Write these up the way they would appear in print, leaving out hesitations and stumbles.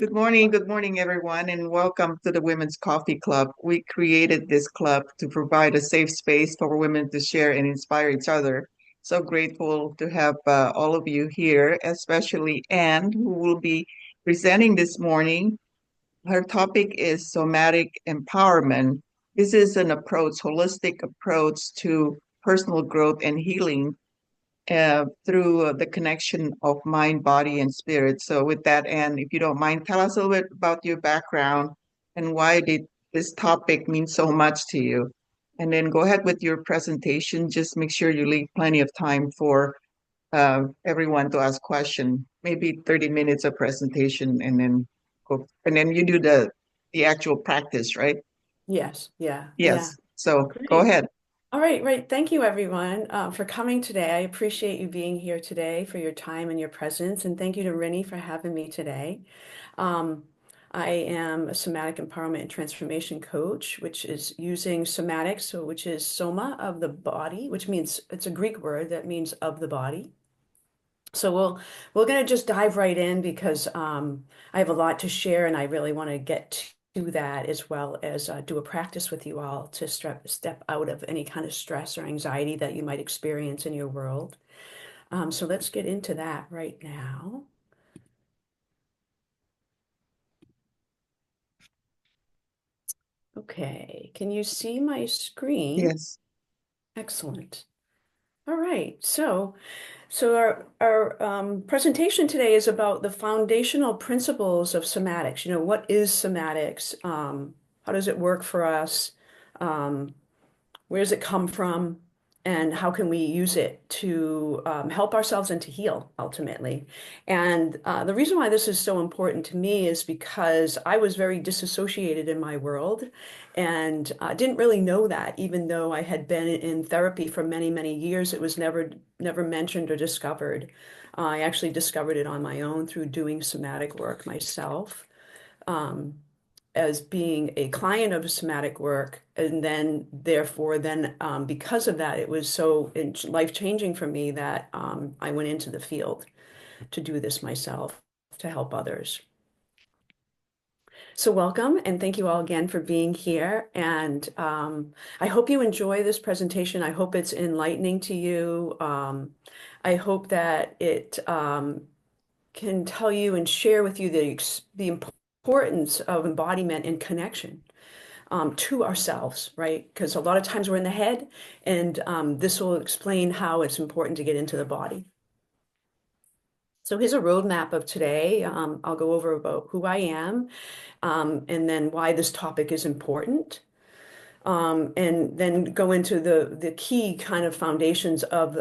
Good morning, everyone, and welcome to the Women's Coffee Club. We created this club to provide a safe space for women to share and inspire each other. So grateful to have all of you here, especially Anne, who will be presenting this morning. Her topic is somatic empowerment. This is an approach, holistic approach to personal growth and healing through the connection of mind, body, and spirit. So, with that, Anne, if you don't mind, tell us a little bit about your background and why did this topic mean so much to you. And then go ahead with your presentation. Just make sure you leave plenty of time for everyone to ask questions. Maybe 30 minutes of presentation, and then and then you do the actual practice, right? Yes, yeah, yeah. Yes. So go Great. ahead. All right, right. Thank you, everyone, for coming today. I appreciate you being here today for your time and your presence. And thank you to Rennie for having me today. Um, I am a somatic empowerment and transformation coach, which is using somatic, so which is soma of the body, which means it's a Greek word that means of the body. So we're gonna just dive right in because I have a lot to share and I really want to get to that as well as do a practice with you all to step out of any kind of stress or anxiety that you might experience in your world. So let's get into that right now. Okay, can you see my screen? Yes. Excellent. All right, so our presentation today is about the foundational principles of somatics. You know, what is somatics? How does it work for us? Um, where does it come from? And how can we use it to help ourselves and to heal ultimately? And the reason why this is so important to me is because I was very disassociated in my world and didn't really know that, even though I had been in therapy for many, many years, it was never mentioned or discovered. I actually discovered it on my own through doing somatic work myself. Um, as being a client of somatic work, and then therefore then because of that, it was so life-changing for me that I went into the field to do this myself to help others. So welcome and thank you all again for being here. And I hope you enjoy this presentation. I hope it's enlightening to you. I hope that it can tell you and share with you the importance of embodiment and connection to ourselves, right? Because a lot of times we're in the head, and this will explain how it's important to get into the body. So here's a roadmap of today. I'll go over about who I am, and then why this topic is important. And then go into the key kind of foundations of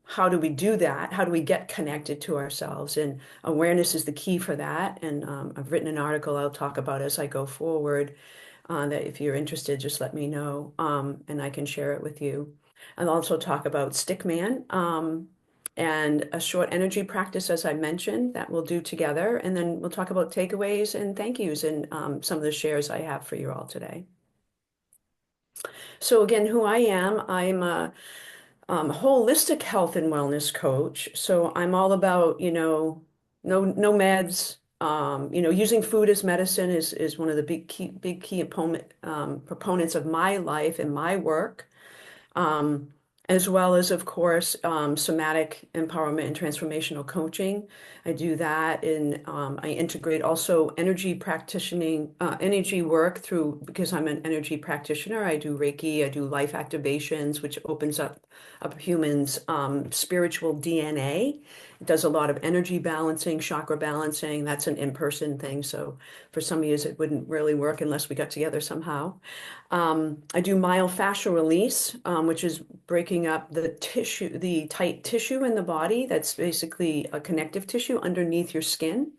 how do we do that? How do we get connected to ourselves? And awareness is the key for that. And I've written an article I'll talk about as I go forward. That if you're interested, just let me know, and I can share it with you. I'll also talk about Stickman, and a short energy practice, as I mentioned, that we'll do together. And then we'll talk about takeaways and thank yous and some of the shares I have for you all today. So again, who I am, I'm a holistic health and wellness coach. So I'm all about, no meds. Using food as medicine is one of the big key proponents of my life and my work. Um, as well as, of course, somatic empowerment and transformational coaching. I do that, and I integrate also energy work through because I'm an energy practitioner. I do Reiki, I do life activations, which opens up humans' spiritual DNA. It does a lot of energy balancing, chakra balancing. That's an in-person thing. So for some of you, it wouldn't really work unless we got together somehow. I do myofascial release, which is breaking up the tissue, the tight tissue in the body. That's basically a connective tissue underneath your skin.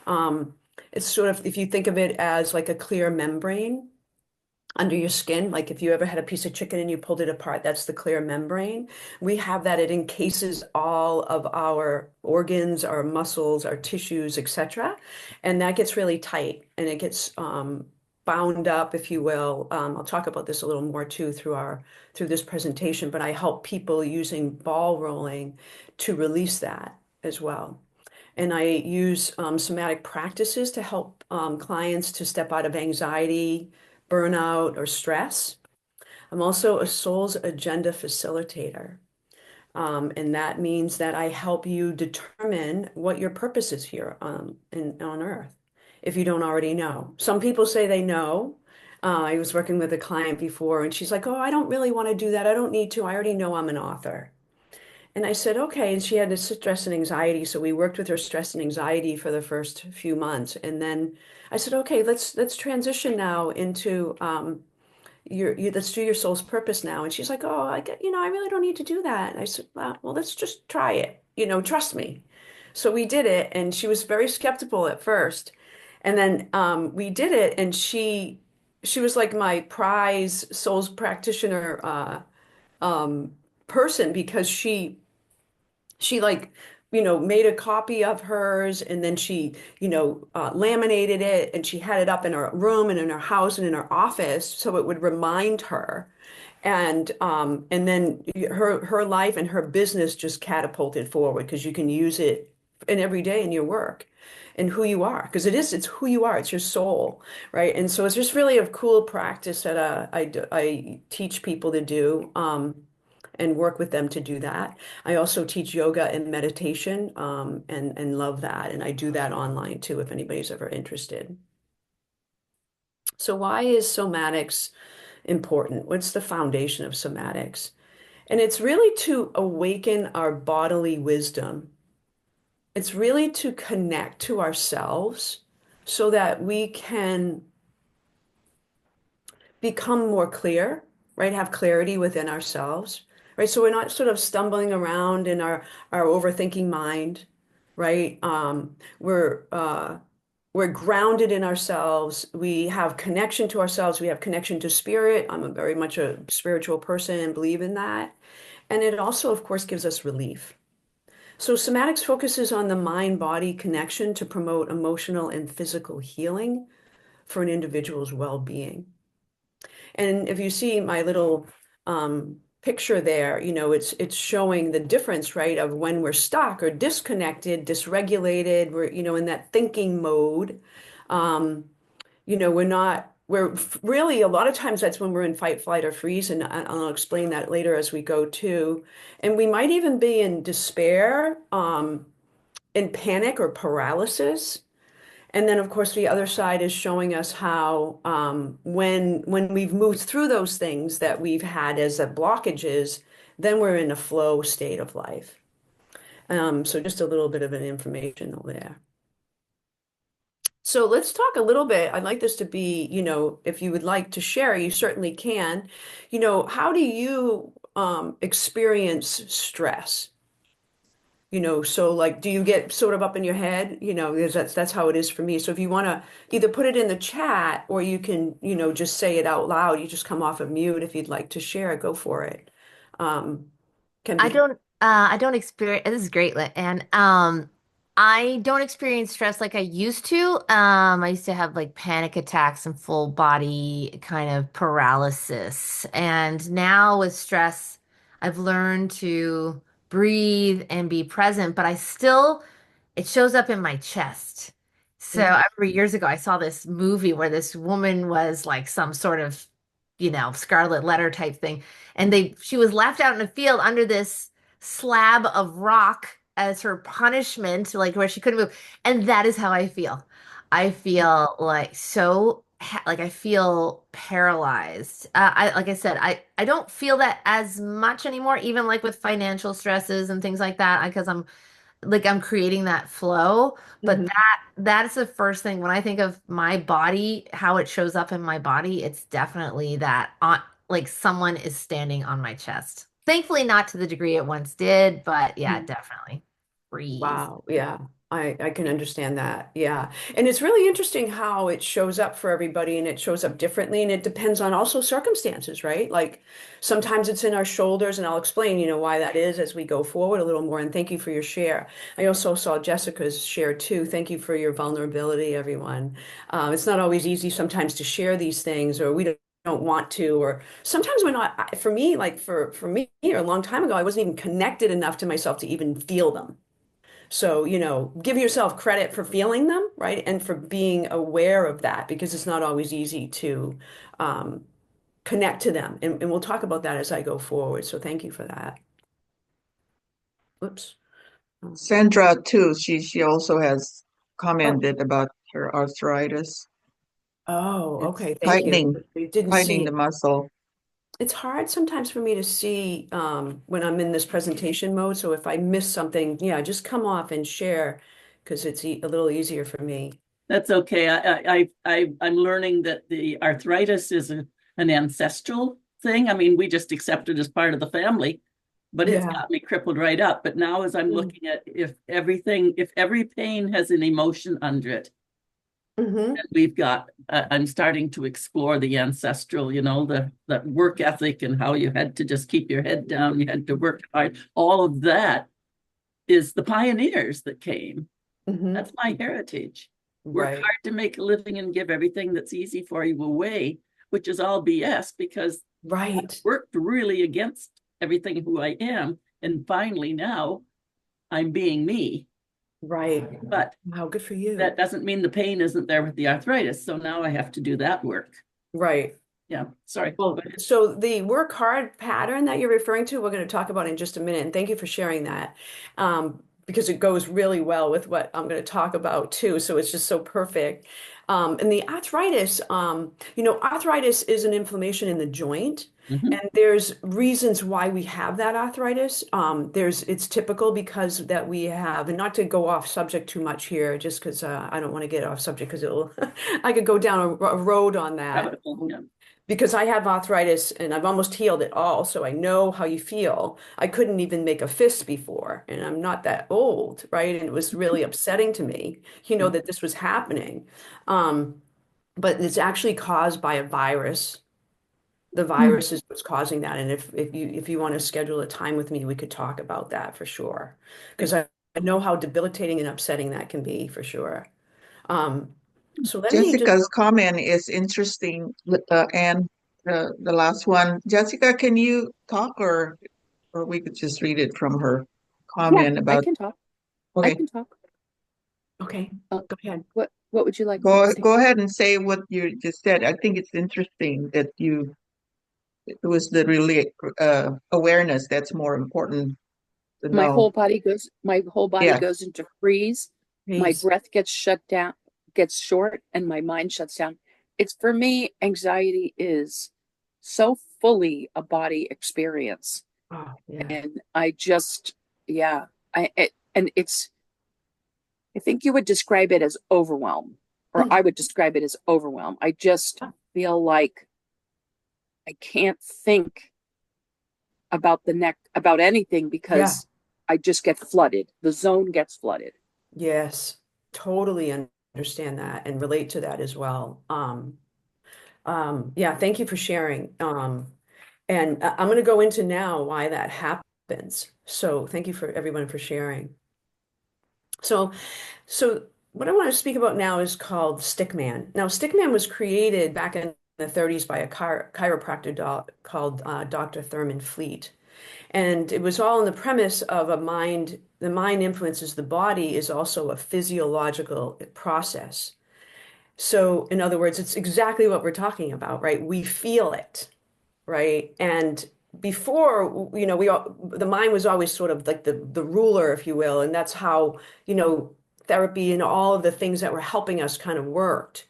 Um, it's sort of, if you think of it as like a clear membrane under your skin, like if you ever had a piece of chicken and you pulled it apart, that's the clear membrane. We have that. It encases all of our organs, our muscles, our tissues, etc. And that gets really tight and it gets bound up, if you will. I'll talk about this a little more too through this presentation, but I help people using ball rolling to release that as well. and I use somatic practices to help clients to step out of anxiety, burnout, or stress. I'm also a soul's agenda facilitator. And that means that I help you determine what your purpose is here on Earth, if you don't already know. Some people say they know. I was working with a client before, and she's like, "Oh, I don't really want to do that. I don't need to. I already know I'm an author." And I said, "Okay." And she had this stress and anxiety, so we worked with her stress and anxiety for the first few months, and then I said, "Okay, let's transition now into let's do your soul's purpose now." And she's like, "Oh, I really don't need to do that." And I said, well, let's just try it, trust me. So we did it, and she was very skeptical at first. And then we did it, and she was like my prize soul's practitioner um, person, because she like made a copy of hers, and then she laminated it, and she had it up in her room and in her house and in her office so it would remind her. And then her life and her business just catapulted forward, because you can use it in every day in your work and who you are, because it's who you are, it's your soul, right? And so it's just really a cool practice that I teach people to do, and work with them to do that. I also teach yoga and meditation, and love that. And I do that online too, if anybody's ever interested. So why is somatics important? What's the foundation of somatics? And it's really to awaken our bodily wisdom. It's really to connect to ourselves so that we can become more clear, right? Have clarity within ourselves, right? So we're not sort of stumbling around in our overthinking mind, right? We're grounded in ourselves. We have connection to ourselves. We have connection to spirit. I'm a very much a spiritual person and believe in that. And it also, of course, gives us relief. So somatics focuses on the mind-body connection to promote emotional and physical healing for an individual's well-being. And if you see my little picture there, it's showing the difference, right, of when we're stuck or disconnected, dysregulated, we're, in that thinking mode. Um, we're really, a lot of times that's when we're in fight, flight, or freeze. And I'll explain that later as we go too. And we might even be in despair, in panic or paralysis. And then, of course, the other side is showing us how, when we've moved through those things that we've had as a blockages, then we're in a flow state of life. So just a little bit of an informational there. So let's talk a little bit. I'd like this to be, if you would like to share, you certainly can. How do you experience stress? So like, do you get sort of up in your head? Because that's how it is for me. So if you want to either put it in the chat, or you can, just say it out loud. You just come off of mute if you'd like to share. Go for it. Um, can be. I don't experience, this is great, and I don't experience stress like I used to. I used to have like panic attacks and full body kind of paralysis. And now with stress, I've learned to breathe and be present, but it shows up in my chest. So I remember years ago, I saw this movie where this woman was like some sort of, scarlet letter type thing. And she was left out in a field under this slab of rock as her punishment, like where she couldn't move. And that is how I feel. I feel like like I feel paralyzed. Like I said, I don't feel that as much anymore, even like with financial stresses and things like that, because I'm creating that flow. But Mhm. that's the first thing when I think of my body, how it shows up in my body. It's definitely that on like someone is standing on my chest. Thankfully, not to the degree it once did, but yeah, definitely. Breathe. Wow. Yeah. I can understand that. Yeah. And it's really interesting how it shows up for everybody, and it shows up differently, and it depends on also circumstances, right? Like sometimes it's in our shoulders, and I'll explain, why that is as we go forward a little more. And thank you for your share. I also saw Jessica's share too. Thank you for your vulnerability, everyone. It's not always easy sometimes to share these things, or we don't want to, or sometimes we're not. For me, like for me, a long time ago, I wasn't even connected enough to myself to even feel them. So, give yourself credit for feeling them, right? And for being aware of that because it's not always easy to um, connect to them. And we'll talk about that as I go forward. So thank you for that. Whoops. Oh, Sandra too, she also has oh, commented about her arthritis. It's okay. Thank you. You didn't tightening the see. muscle. It's hard sometimes for me to see when I'm in this presentation mode. So if I miss something, yeah, just come off and share because it's a little easier for me. That's okay. I'm learning that the arthritis is an ancestral thing. I mean, we just accept it as part of the family, but it's Yeah. got me crippled right up. But now, as I'm Mm. looking at if every pain has an emotion under it, Hmm. and we've got, I'm starting to explore the ancestral, the work ethic and how you had to just keep your head down, you had to work hard. All of that is the pioneers that came. Hmm. That's my heritage. Work Right. hard to make a living and give everything that's easy for you away, which is all BS because I Right. worked really against everything who I am. And finally now I'm being me. Right. But Wow, good for you. that doesn't mean the pain isn't there with the arthritis. So now I have to do that work. Right. Yeah, sorry. Well, so the work hard pattern that you're referring to, we're going to talk about in just a minute. And thank you for sharing that, because it goes really well with what I'm going to talk about too. So it's just so perfect. And the arthritis, arthritis is an inflammation in the joint. Mhm. And there's reasons why we have that arthritis. It's typical because that we have, and not to go off subject too much here, just because I don't want to get off subject because it'll, I could go down a road on that Yeah. because I have arthritis and I've almost healed it all, so I know how you feel. I couldn't even make a fist before, and I'm not that old, right? And it was really upsetting to me, that this was happening. Um, but it's actually caused by a virus. The Mm. virus is what's causing that. And if you want to schedule a time with me, we could talk about that for sure. Because I know how debilitating and upsetting that can be for sure. Um, so let me just Jessica's comment is interesting, and the last one. Jessica, can you talk, or we could just read it from her Yeah, comment I about, can talk. I okay, can talk. okay, Uh, go ahead. what would you like me to say? go ahead and say what you just said. I think it's interesting that it was the really awareness that's more important to know. My whole body Yeah. goes into freeze. My Please. breath gets shut down, gets short, and my mind shuts down. It's for me, anxiety is so fully a body experience. Oh, yeah. And yeah, and I think you would describe it as overwhelm, or I would describe it as overwhelm. I just feel like I can't think about anything Yeah. because I just get flooded. The zone gets flooded. Yes. Totally understand that and relate to that as well. Yeah, thank you for sharing. And I'm going to go into now why that happens. So thank you for everyone for sharing. So, so what I want to speak about now is called Stickman. Now, Stickman was created back in the 30s by a chiropractor called Dr. Thurman Fleet. And it was all in the premise of the mind influences the body is also a physiological process. So, in other words, it's exactly what we're talking about, right? We feel it, right? And before, the mind was always sort of like the ruler, if you will, and that's how, therapy and all of the things that were helping us kind of worked.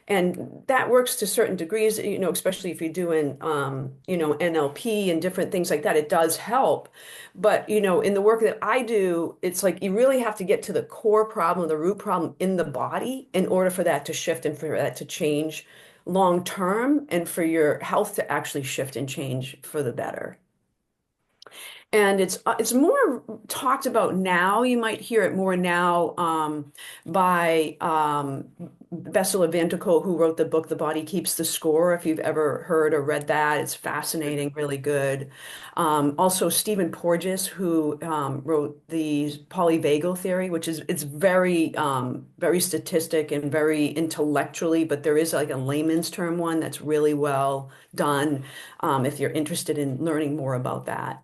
And that works to certain degrees, especially if you're doing, NLP and different things like that, it does help. But, in the work that I do, it's like you really have to get to the core problem, the root problem in the body in order for that to shift and for that to change long term and for your health to actually shift and change for the better. And it's more talked about now. You might hear it more now by Bessel van der Kolk, who wrote the book "The Body Keeps the Score." If you've ever heard or read that, it's fascinating, really good. Also, Stephen Porges, who wrote the polyvagal theory, which is it's very statistic and very intellectually, but there is like a layman's term one that's really well done if you're interested in learning more about that.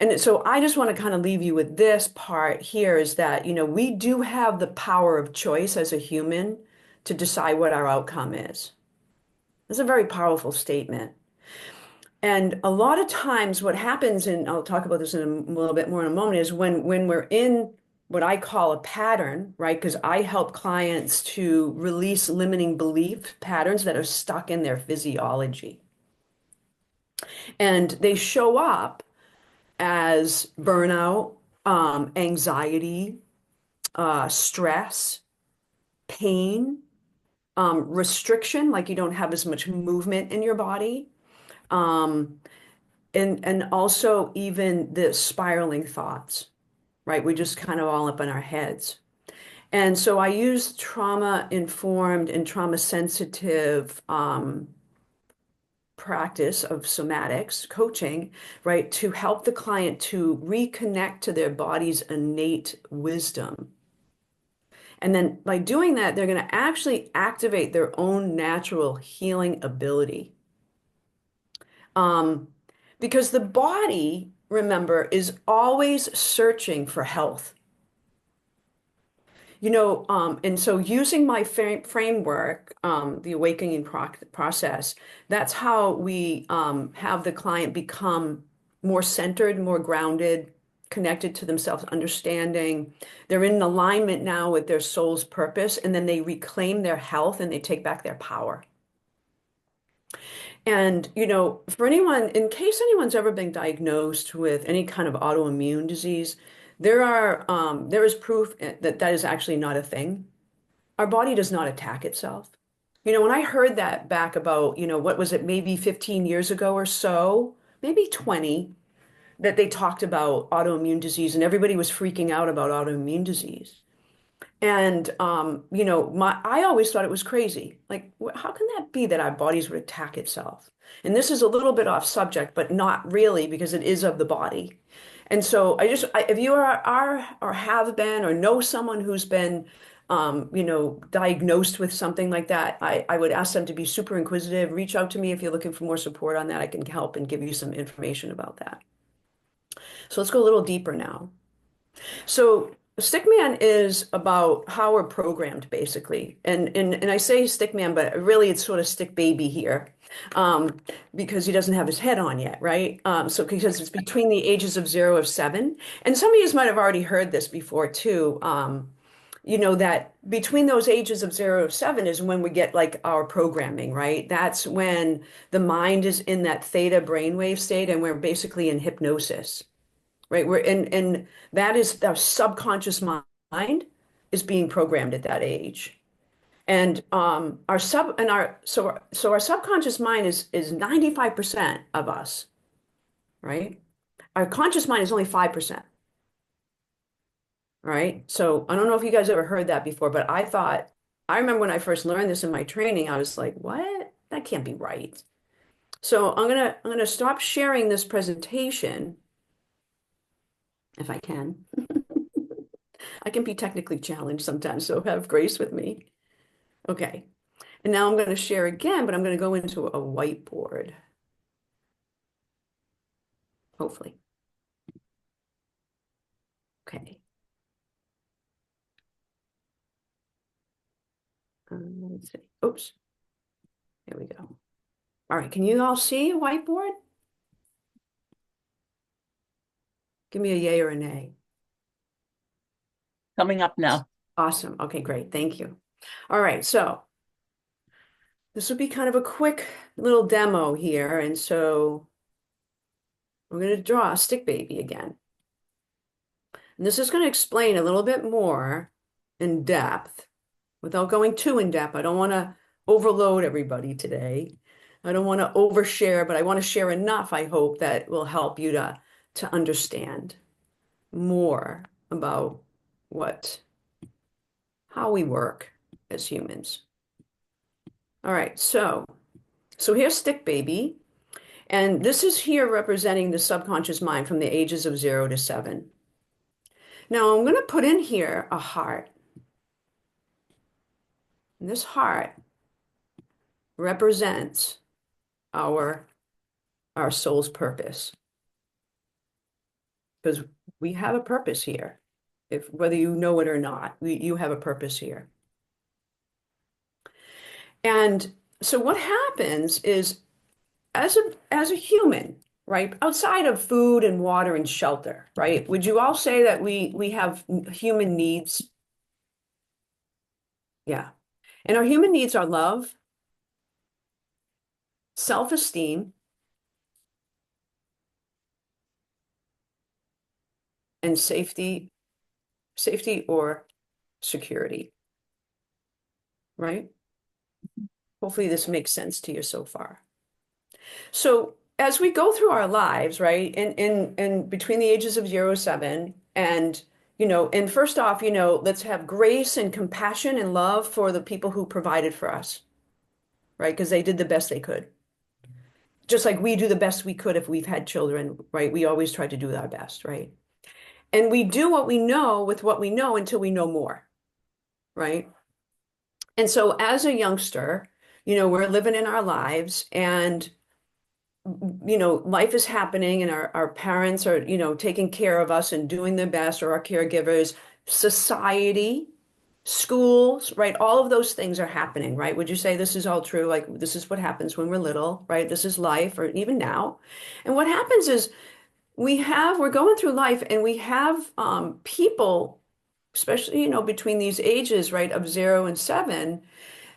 And so I just want to kind of leave you with this part here is that, we do have the power of choice as a human to decide what our outcome is. It's a very powerful statement. And a lot of times what happens, and I'll talk about this in a little bit more in a moment, is when we're in what I call a pattern, right? Because I help clients to release limiting belief patterns that are stuck in their physiology. And they show up as burnout, anxiety, stress, pain, restriction, like you don't have as much movement in your body, um, and also even the spiraling thoughts, right? We just kind of all up in our heads. And so I use trauma-informed and trauma-sensitive practice of somatics coaching, right, to help the client to reconnect to their body's innate wisdom. And then by doing that, they're going to actually activate their own natural healing ability. Um, because the body, remember, is always searching for health. And so using my framework, the awakening process, that's how we have the client become more centered, more grounded, connected to themselves, understanding. They're in alignment now with their soul's purpose, and then they reclaim their health and they take back their power. And, for anyone, in case anyone's ever been diagnosed with any kind of autoimmune disease, there is proof that that is actually not a thing. Our body does not attack itself. When I heard that back about, what was it, maybe 15 years ago or so, maybe 20, that they talked about autoimmune disease and everybody was freaking out about autoimmune disease. And I always thought it was crazy. Like, how can that be that our bodies would attack itself? And this is a little bit off subject, but not really because it is of the body. And so if you are or have been or know someone who's been, diagnosed with something like that, I would ask them to be super inquisitive. Reach out to me if you're looking for more support on that. I can help and give you some information about that. So let's go a little deeper now. So Stickman is about how we're programmed, basically. And I say Stickman, but really it's sort of Stick Baby here, because he doesn't have his head on yet, right? So because it's between the ages of 0 and 7. And some of you might have already heard this before too. That between those ages of 0 and 7 is when we get like our programming, right? That's when the mind is in that theta brainwave state and we're basically in hypnosis. Right? And that is our subconscious mind is being programmed at that age. And our subconscious mind is 95% of us, right? Our conscious mind is only 5%, right? So I don't know if you guys ever heard that before, but I remember when I first learned this in my training, I was like, what? That can't be right. So I'm gonna stop sharing this presentation if I can. I can be technically challenged sometimes, so have grace with me. Okay. And now I'm going to share again, but I'm going to go into a whiteboard. Hopefully. Okay. Let's see. Oops. There we go. All right. Can you all see a whiteboard? Give me a yay or a nay. Coming up now. Awesome. Okay, great. Thank you. All right. So this will be kind of a quick little demo here. And so I'm going to draw a stick baby again. And this is going to explain a little bit more in depth without going too in depth. I don't want to overload everybody today. I don't want to overshare, but I want to share enough, I hope, that will help you to understand more about how we work as humans. All right, so here's Stick Baby, and this is here representing the subconscious mind from the ages of 0 to 7. Now I'm going to put in here a heart. And this heart represents our soul's purpose. because we have a purpose here. If whether you know it or not, you have a purpose here. And so what happens is as a human, right, outside of food and water and shelter, right, would you all say that we have human needs? Yeah. And our human needs are love, self-esteem, and safety or security, right? Hopefully this makes sense to you so far. So as we go through our lives, right, in between the ages of 0 to 7, and and first off, let's have grace and compassion and love for the people who provided for us, right? Because they did the best they could. Just like we do the best we could if we've had children, right? We always try to do our best, right? And we do what we know with what we know until we know more, right? And so as a youngster, we're living in our lives, and life is happening, and our parents are, taking care of us and doing their best, or our caregivers, society, schools, right? All of those things are happening, right? Would you say this is all true? Like, this is what happens when we're little, right? This is life, or even now. And what happens is we're going through life, and we have people, especially, between these ages, right, of 0 and 7,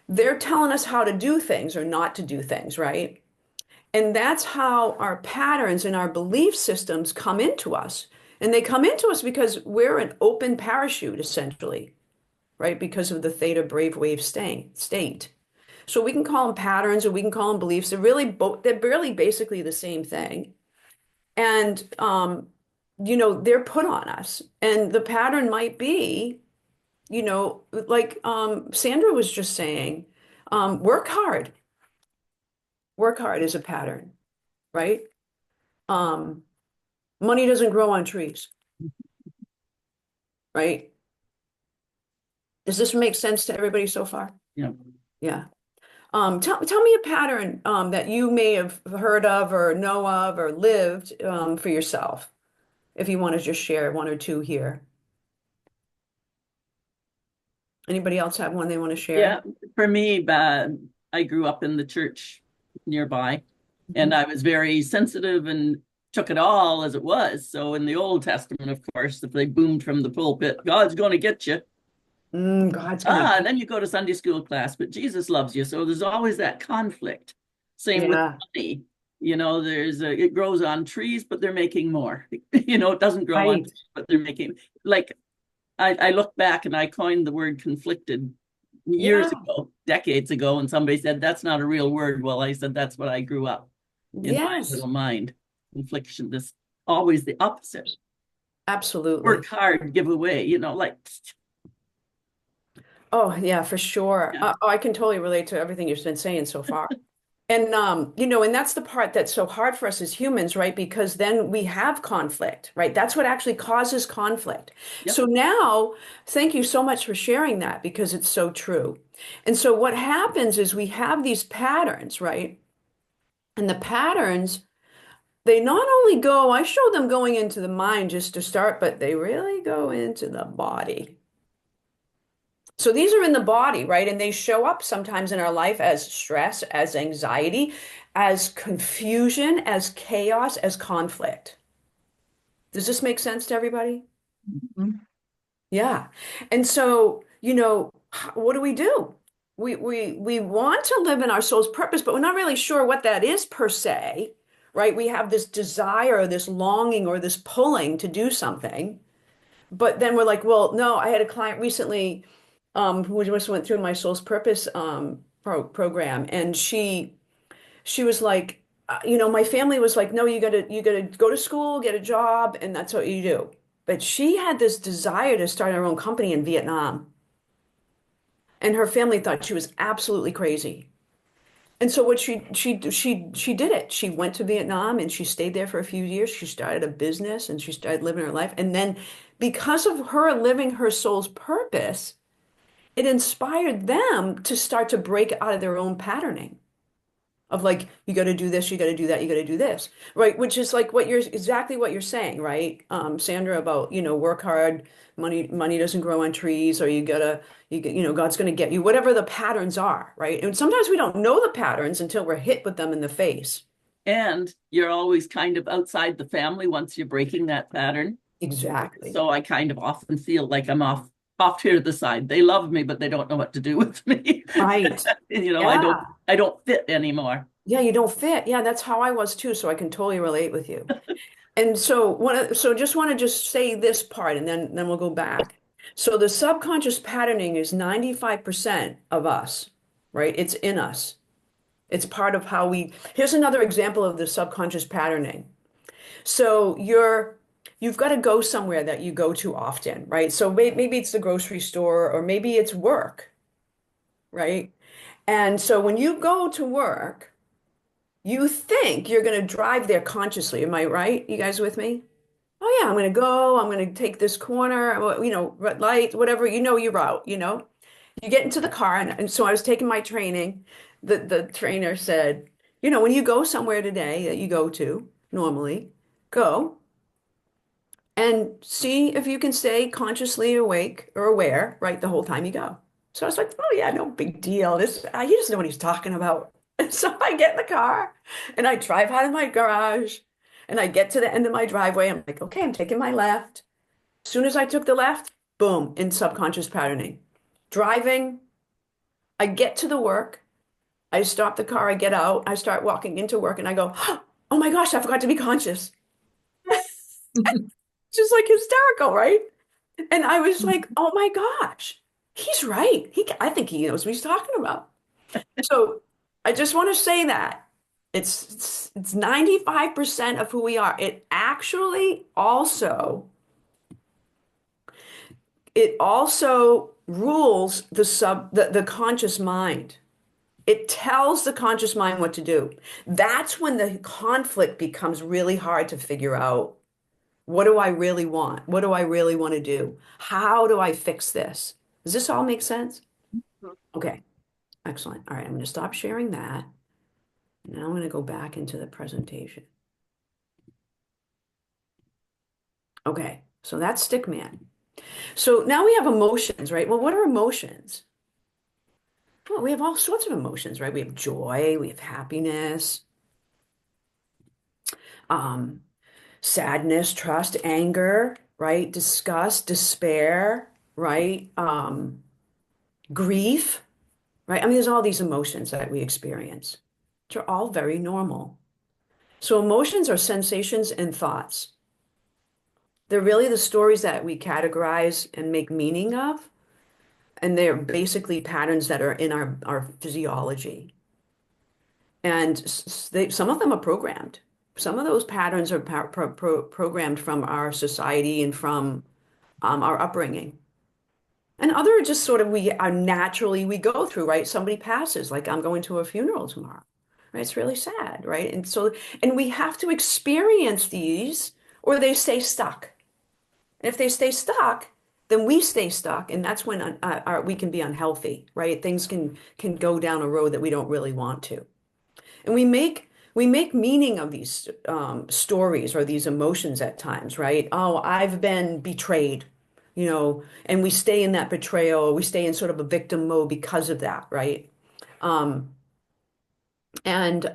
they're telling us how to do things or not to do things, right? And that's how our patterns and our belief systems come into us. And they come into us because we're an open parachute, essentially, right? Because of the theta brave wave state. So we can call them patterns or we can call them beliefs. They're really basically the same thing. And they're put on us. And the pattern might be, like Sandra was just saying, work hard. Work hard is a pattern, right? Um, Money doesn't grow on trees, right? Does this make sense to everybody so far? Yeah. Yeah. Tell me a pattern that you may have heard of or know of or lived for yourself, if you want to just share one or two here. Anybody else have one they want to share? Yeah, for me, I grew up in the church nearby, and I was very sensitive and took it all as it was. So in the Old Testament, of course, if they boomed from the pulpit, God's going to get you. God's gonna. Then you go to Sunday school class, but Jesus loves you. So there's always that conflict. Same with Yeah. money. It grows on trees, but they're making more. It doesn't grow on Right. trees, but they're making, like, I look back and I coined the word conflicted years Yeah. ago, decades ago, and somebody said that's not a real word. Well, I said that's what I grew up in my Yes. little mind. Confliction, this always the opposite. Absolutely. Work hard, give away, like Oh, yeah, for sure. yeah. I can totally relate to everything you've been saying so far. And and that's the part that's so hard for us as humans, right? Because then we have conflict, right? That's what actually causes conflict. Yep. So now, thank you so much for sharing that because it's so true. And so what happens is we have these patterns, right? And the patterns, they not only I show them going into the mind just to start, but they really go into the body. So these are in the body, right? And they show up sometimes in our life as stress, as anxiety, as confusion, as chaos, as conflict. Does this make sense to everybody? Mhm. Yeah. And so, what do? We want to live in our soul's purpose, but we're not really sure what that is per se, right? We have this desire, this longing, or this pulling to do something. But then we're like, well, no, I had a client recently who just went through my soul's purpose program, and she was like, my family was like, no, you gotta go to school, get a job, and that's what you do. But she had this desire to start her own company in Vietnam, and her family thought she was absolutely crazy. And so what she did it. She went to Vietnam and she stayed there for a few years. She started a business and she started living her life. And then because of her living her soul's purpose, it inspired them to start to break out of their own patterning. of like, you got to do this, you got to do that, you got to do this, right? Which is like exactly what you're saying, right? Sandra, about, work hard, money doesn't grow on trees, or God's going to get you, whatever the patterns are, right? And sometimes we don't know the patterns until we're hit with them in the face. And you're always kind of outside the family once you're breaking that pattern. Exactly. So I kind of often feel like I'm off here to the side. They love me, but they don't know what to do with me. Right. Yeah. I don't fit anymore. Yeah, you don't fit. Yeah, that's how I was too. So I can totally relate with you. And so just want to just say this part, and then we'll go back. So the subconscious patterning is 95% of us, right? It's in us. It's part of how here's another example of the subconscious patterning. So you've got to go somewhere that you go to often, right? So maybe it's the grocery store, or maybe it's work, right? And so when you go to work, you think you're going to drive there consciously. Am I right? You guys with me? Oh yeah, I'm going to take this corner, red light, whatever, your route, You get into the car, and so I was taking my training. The trainer said, when you go somewhere today that you go to normally, go and see if you can stay consciously awake or aware, right, the whole time you go. So I was like, oh yeah, no big deal. He doesn't know what he's talking about. And so I get in the car and I drive out of my garage and I get to the end of my driveway. I'm like, okay, I'm taking my left. As soon as I took the left, boom, in subconscious patterning. Driving, I get to the work, I stop the car, I get out, I start walking into work, and I go, oh my gosh, I forgot to be conscious. Just like hysterical, right? And I was like, oh my gosh, he's right. I think he knows what he's talking about. So I just want to say that it's 95% of who we are. It also rules the conscious mind. It tells the conscious mind what to do. That's when the conflict becomes really hard to figure out. What do I really want? What do I really want to do? How do I fix this? Does this all make sense? Okay, excellent. All right, I'm going to stop sharing that. Now I'm going to go back into the presentation. Okay, so that's Stickman. So now we have emotions, right? Well, what are emotions? Well, we have all sorts of emotions, right? We have joy, we have happiness, um, sadness, trust, anger, right? Disgust, despair, right? Grief, right? I mean, there's all these emotions that we experience, which are all very normal. So emotions are sensations and thoughts. They're really the stories that we categorize and make meaning of, and they're basically patterns that are in our physiology. And some of them are programmed. Some of those patterns are programmed from our society and from our upbringing. And other are just sort of we go through, right? Somebody passes, like I'm going to a funeral tomorrow, right? It's really sad, right? And we have to experience these or they stay stuck. And if they stay stuck, then we stay stuck, and that's when we can be unhealthy, right? Things can go down a road that we don't really want to. And we make meaning of these stories or these emotions at times, right? Oh, I've been betrayed, and we stay in that betrayal. We stay in sort of a victim mode because of that, right? Um, and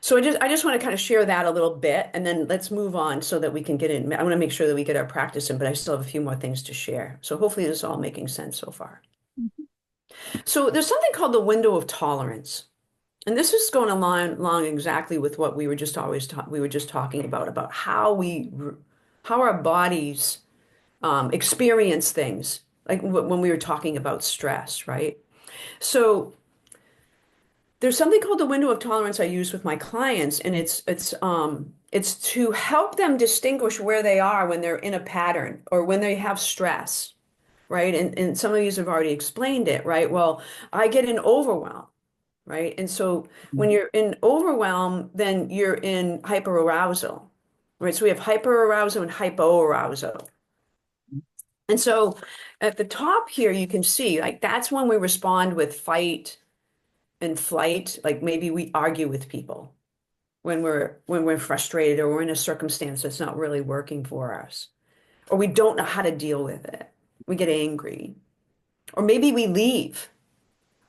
so I just want to kind of share that a little bit, and then let's move on so that we can get in. I want to make sure that we get our practice in, but I still have a few more things to share. So hopefully this is all making sense so far. So there's something called the window of tolerance. And this is going along exactly with what we were just talking about how our bodies experience things, like when we were talking about stress, right? So there's something called the window of tolerance I use with my clients, and it's to help them distinguish where they are when they're in a pattern or when they have stress, right? And some of you have already explained it, right? Well, I get an overwhelm. Right. And so when you're in overwhelm, then you're in hyperarousal, right? So we have hyperarousal and hypoarousal. And so at the top here, you can see like that's when we respond with fight, and flight, like maybe we argue with people when we're frustrated or we're in a circumstance that's not really working for us, or we don't know how to deal with it. We get angry, or maybe we leave,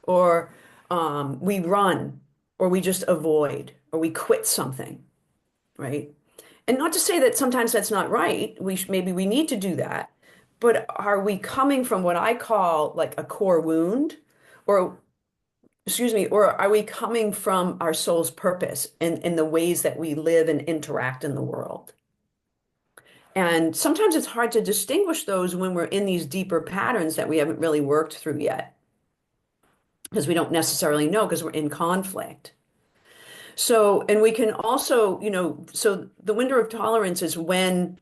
or we run, or we just avoid, or we quit something, right? And not to say that sometimes that's not right. Maybe we need to do that. But are we coming from what I call like a core wound, or excuse me, or are we coming from our soul's purpose in the ways that we live and interact in the world? And sometimes it's hard to distinguish those when we're in these deeper patterns that we haven't really worked through yet, because we don't necessarily know because we're in conflict. So, and we can also, so the window of tolerance is when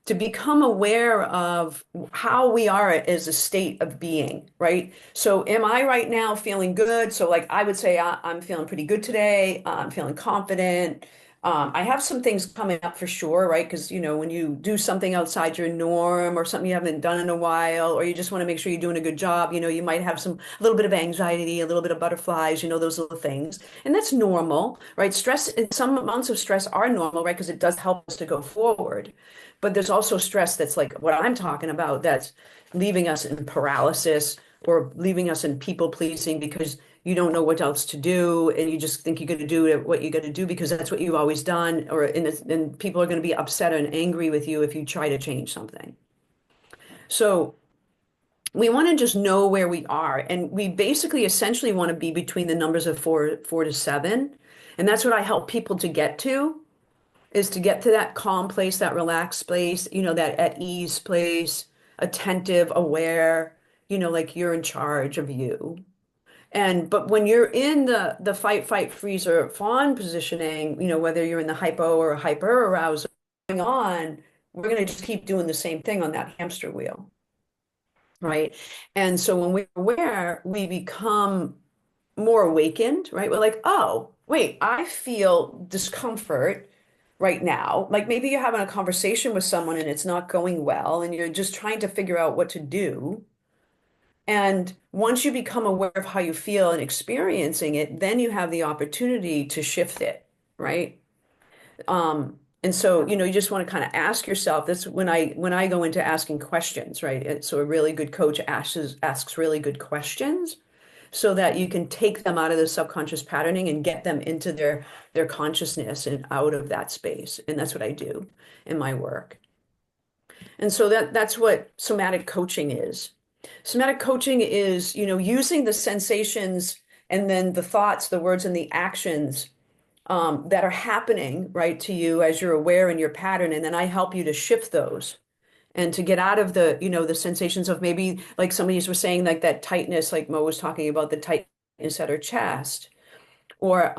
to become aware of how we are as a state of being, right? So, am I right now feeling good? So, like, I would say I'm feeling pretty good today. I'm feeling confident. I have some things coming up for sure, right? Because, when you do something outside your norm or something you haven't done in a while, or you just want to make sure you're doing a good job, you might have a little bit of anxiety, a little bit of butterflies, those little things. And that's normal, right? Stress, some amounts of stress are normal, right? Because it does help us to go forward. But there's also stress that's like what I'm talking about, that's leaving us in paralysis or leaving us in people pleasing because you don't know what else to do and you just think you're going to do what you got to do because that's what you've always done, and people are going to be upset and angry with you if you try to change something. So we want to just know where we are, and we basically essentially want to be between the numbers of four to seven, and that's what I help people to get to, is to get to that calm place, that relaxed place, that at ease place, attentive, aware, like you're in charge of you. But when you're in the fight, freeze, or fawn positioning, whether you're in the hypo or hyper arousal going on, we're going to just keep doing the same thing on that hamster wheel, right? And so when we're aware, we become more awakened, right? We're like, oh, wait, I feel discomfort right now. Like maybe you're having a conversation with someone and it's not going well, and you're just trying to figure out what to do. And once you become aware of how you feel and experiencing it, then you have the opportunity to shift it, right? And so, you just want to kind of ask yourself, that's when I go into asking questions, right? So a really good coach asks really good questions so that you can take them out of the subconscious patterning and get them into their consciousness and out of that space. And that's what I do in my work. And so that's what somatic coaching is. Somatic coaching is, using the sensations and then the thoughts, the words, and the actions that are happening, right, to you as you're aware in your pattern. And then I help you to shift those and to get out of the sensations of maybe like somebody was saying, like that tightness, like Mo was talking about the tightness at her chest, or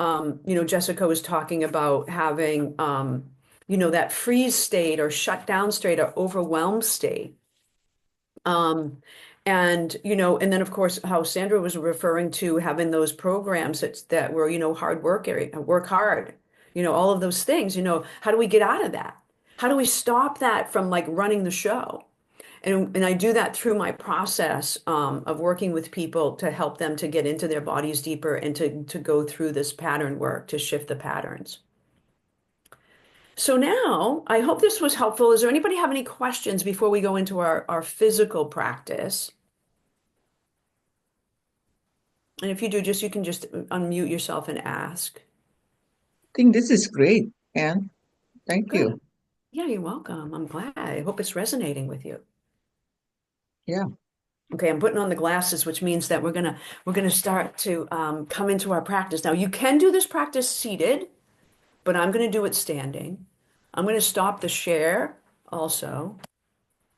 Jessica was talking about having that freeze state or shut down state or overwhelmed state. And then of course how Sandra was referring to having those programs that were, hard work area, work hard, all of those things, how do we get out of that? How do we stop that from like running the show? And I do that through my process of working with people to help them to get into their bodies deeper and to go through this pattern work to shift the patterns. So now, I hope this was helpful. Is there anybody have any questions before we go into our physical practice? And if you do, you can just unmute yourself and ask. I think this is great, Anne. Thank Good. you. Yeah, you're welcome. I'm glad. I hope it's resonating with you. Yeah. Okay, I'm putting on the glasses, which means that we're gonna start to come into our practice. Now, you can do this practice seated, but I'm gonna do it standing. I'm gonna stop the share also.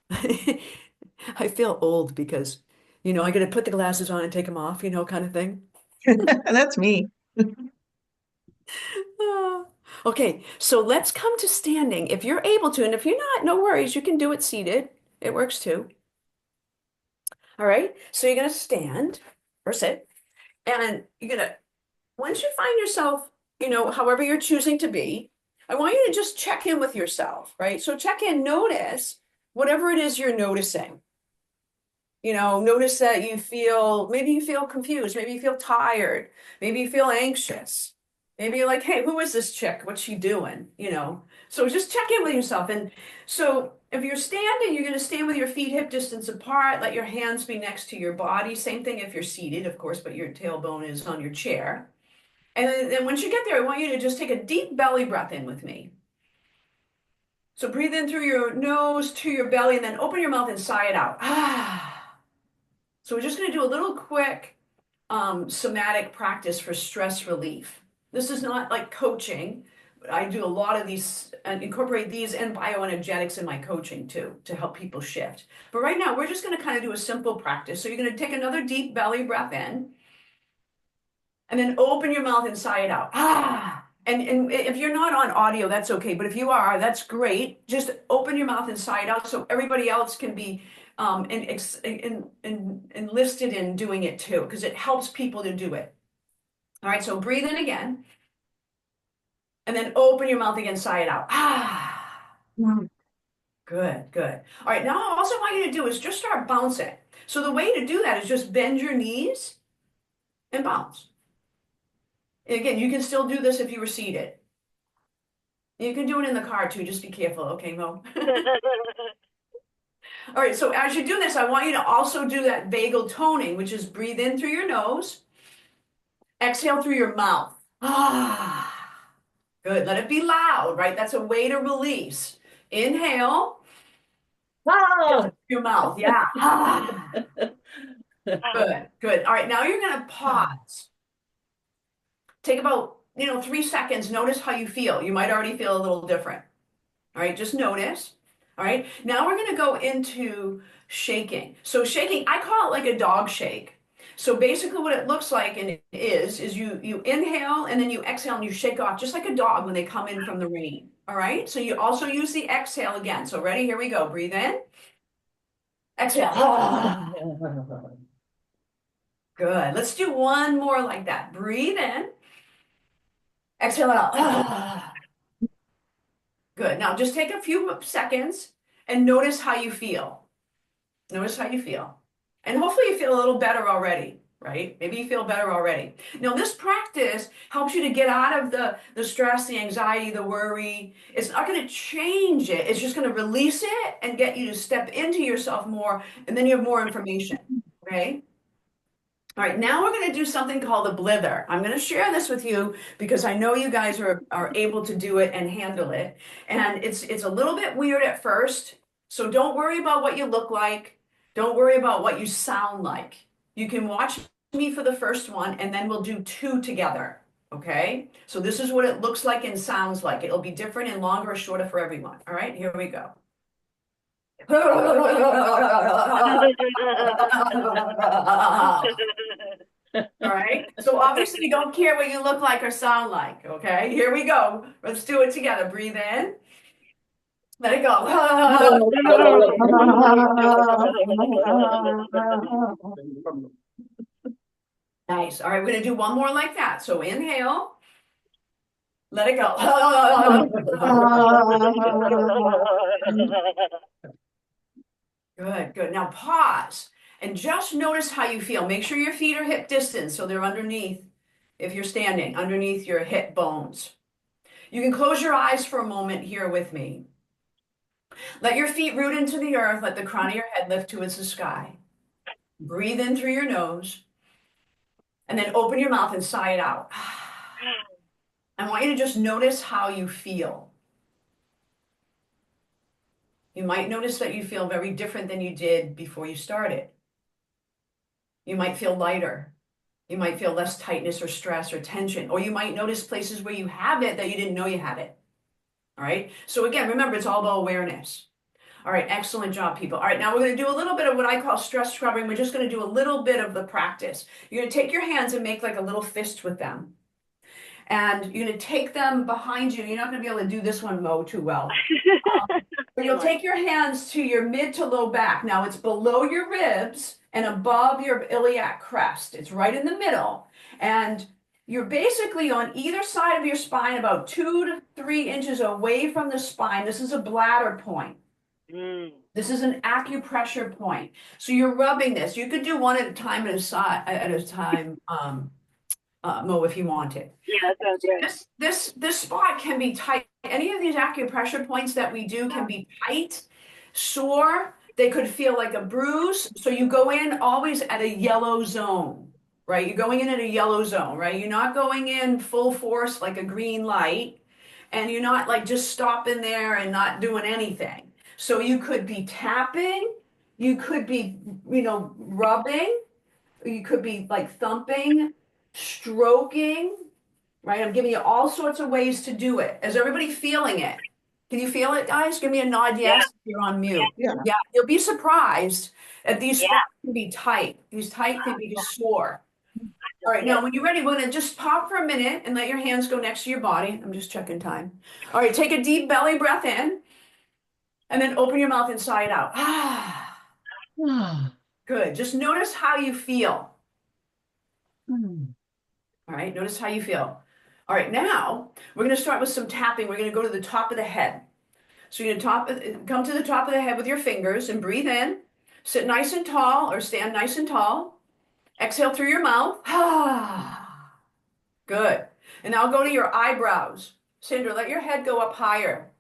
I feel old because, I gotta put the glasses on and take them off, kind of thing. That's me. Ah. Okay, so let's come to standing if you're able to, and if you're not, no worries, you can do it seated. It works too. All right, so you're gonna stand or sit, and you're gonna, once you find yourself, however you're choosing to be, I want you to just check in with yourself, right? So check in, notice whatever it is you're noticing. Notice that maybe you feel confused, maybe you feel tired, maybe you feel anxious. Maybe you're like, hey, who is this chick? What's she doing? So just check in with yourself. And so if you're standing, you're going to stand with your feet hip distance apart. Let your hands be next to your body. Same thing if you're seated, of course, but your tailbone is on your chair. And then once you get there, I want you to just take a deep belly breath in with me. So breathe in through your nose to your belly and then open your mouth and sigh it out. So we're just going to do a little quick somatic practice for stress relief. This is not like coaching. I do a lot of these and incorporate these and bioenergetics in my coaching too to help people shift. But right now, we're just going to kind of do a simple practice. So you're going to take another deep belly breath in and then open your mouth and sigh it out. And if you're not on audio, that's okay. But if you are, that's great. Just open your mouth and sigh it out so everybody else can be enlisted in doing it too, because it helps people to do it. All right, so breathe in again. And then open your mouth again, sigh it out. Good, good. All right, now I also want you to do is just start bouncing. So the way to do that is just bend your knees and bounce. And again, you can still do this if you were seated. You can do it in the car too, just be careful, okay, Mo? All right, so as you do this, I want you to also do that vagal toning, which is breathe in through your nose, exhale through your mouth. Good, let it be loud, right? That's a way to release. Inhale. Your mouth, yeah. Good, good. All right, now you're gonna pause. Take about, 3 seconds. Notice how you feel. You might already feel a little different. All right, just notice. All right, now we're gonna go into shaking. So shaking, I call it like a dog shake. So basically what it looks like and it is you inhale and then you exhale and you shake off just like a dog when they come in from the rain. All right, so you also use the exhale again. So ready, here we go. Breathe in. Exhale. Good. Let's do one more like that. Breathe in. Exhale it out. Good. Now just take a few seconds and notice how you feel. Notice how you feel. And hopefully you feel a little better already, right? Maybe you feel better already. Now this practice helps you to get out of the stress, the anxiety, the worry. It's not going to change it. It's just going to release it and get you to step into yourself more. And then you have more information, okay? All right, now we're going to do something called a blither. I'm going to share this with you because I know you guys are able to do it and handle it. And it's a little bit weird at first. So don't worry about what you look like. Don't worry about what you sound like. You can watch me for the first one and then we'll do 2 together. Okay? So this is what it looks like and sounds like. It'll be different and longer or shorter for everyone. All right, here we go. All right. So obviously you don't care what you look like or sound like. Okay. Here we go. Let's do it together. Breathe in. Let it go. Nice. All right. We're going to do one more like that. So inhale. Let it go. Good, good. Now pause and just notice how you feel. Make sure your feet are hip distance so they're underneath, if you're standing, underneath your hip bones. You can close your eyes for a moment here with me. Let your feet root into the earth. Let the crown of your head lift towards the sky. Breathe in through your nose and then open your mouth and sigh it out. I want you to just notice how you feel. You might notice that you feel very different than you did before you started. You might feel lighter. You might feel less tightness or stress or tension, or you might notice places where you have it that you didn't know you had it. All right. So again, remember, it's all about awareness. All right. Excellent job, people. All right. Now we're going to do a little bit of what I call stress scrubbing. We're just going to do a little bit of the practice. You're going to take your hands and make like a little fist with them. And you're going to take them behind you. You're not going to be able to do this one, Mo, too well. But you'll take your hands to your mid to low back. Now it's below your ribs and above your iliac crest. It's right in the middle. And you're basically on either side of your spine, about 2 to 3 inches away from the spine. This is a bladder point. This is an acupressure point. So you're rubbing this. You could do one at a time, Mo, if you wanted. Yeah, that sounds good. This spot can be tight. Any of these acupressure points that we do can be tight, sore. They could feel like a bruise. So you go in always at a yellow zone, right? You're going in at a yellow zone, right? You're not going in full force like a green light, and you're not like just stopping there and not doing anything. So you could be tapping, you could be, rubbing, you could be like thumping, stroking, right? I'm giving you all sorts of ways to do it. Is everybody feeling it? Can you feel it, guys? Give me a nod, yes, if you're on mute. Yeah. Yeah, you'll be surprised that these spots can be tight. These tight can be just sore. All right, now when you're ready, we're gonna just pop for a minute and let your hands go next to your body. I'm just checking time. All right, take a deep belly breath in and then open your mouth inside out. Good. Just notice how you feel. All right, notice how you feel. All right, now we're going to start with some tapping. We're going to go to the top of the head. So you're going to come to the top of the head with your fingers and breathe in. Sit nice and tall or stand nice and tall. Exhale through your mouth. Good. And now go to your eyebrows. Sandra, let your head go up higher.